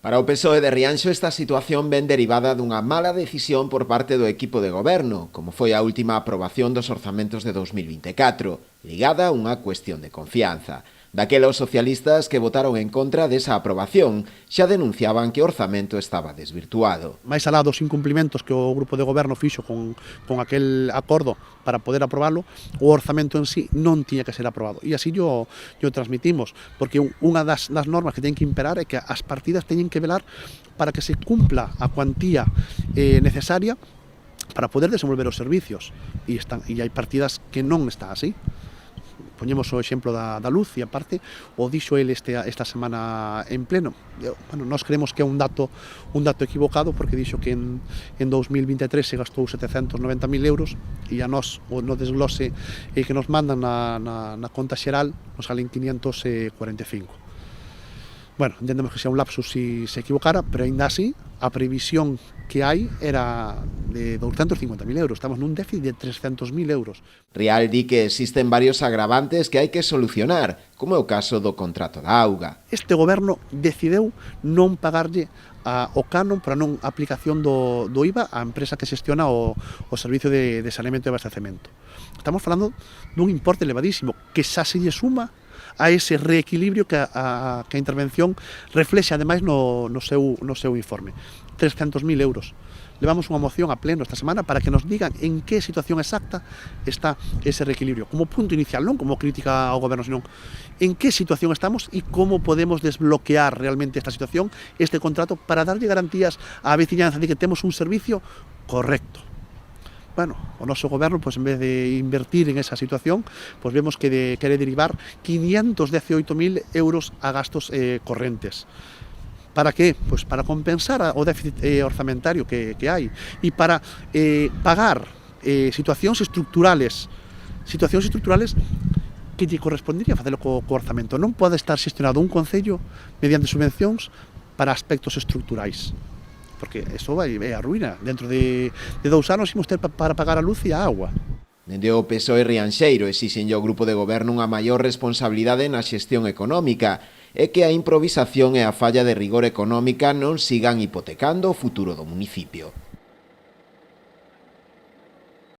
Para o PSOE de Rianxo, esta situación ven derivada dunha mala decisión por parte do equipo de goberno, como foi a última aprobación dos orzamentos de 2024, ligada a unha cuestión de confianza. Daquela os socialistas que votaron en contra desa aprobación xa denunciaban que o orzamento estaba desvirtuado. Mais alá dos incumplimentos que o grupo de goberno fixo con aquel acordo para poder aprobalo, o orzamento en sí non tiña que ser aprobado. E así yo transmitimos, porque unha das normas que ten que imperar é que as partidas teñen que velar para que se cumpla a cuantía necesaria para poder desenvolver os servicios. E hai partidas que non está así. Poñemos o exemplo da luz, e aparte o dixo ele esta semana en pleno. Bueno, nós creemos que é un dato equivocado, porque dixo que en 2023 se gastou 790.000 euros e a nós no desglose que nos mandan na conta xeral nos salen 545. Bueno, entendemos que sea un lapsus si se equivocara, pero ainda así a previsión que hai era de 250.000 euros. Estamos nun déficit de 300.000 euros. Rial di que existen varios agravantes que hai que solucionar, como é o caso do contrato da auga. Este goberno decideu non pagarlle o canon para non aplicación do IVA á empresa que xestiona o servicio de saneamento e abastecemento. Estamos falando dun importe elevadísimo que xa se lle suma a ese reequilibrio que a intervención reflexa ademais no seu informe. 300.000 euros. Levamos unha moción a pleno esta semana para que nos digan en que situación exacta está ese reequilibrio, como punto inicial, non como crítica ao goberno, senón en que situación estamos e como podemos desbloquear realmente esta situación, este contrato, para darlle garantías á veciñanza de que temos un servicio correcto. Bueno, o noso goberno, en vez de invertir en esa situación, vemos que quere derivar 518.000 euros a gastos correntes. Para que? Para compensar o déficit orzamentario que hai e para pagar situacións estructurales que lle correspondería facelo co orzamento. Non pode estar xestionado un concello mediante subvencións para aspectos estructurais, porque eso vai a ruína. Dentro de 2 anos imos ter para pagar a luz e a agua. Dende o PSOE rianxeiro exixenlle ao grupo de goberno unha maior responsabilidade na xestión económica e que a improvisación e a falla de rigor económica non sigan hipotecando o futuro do municipio.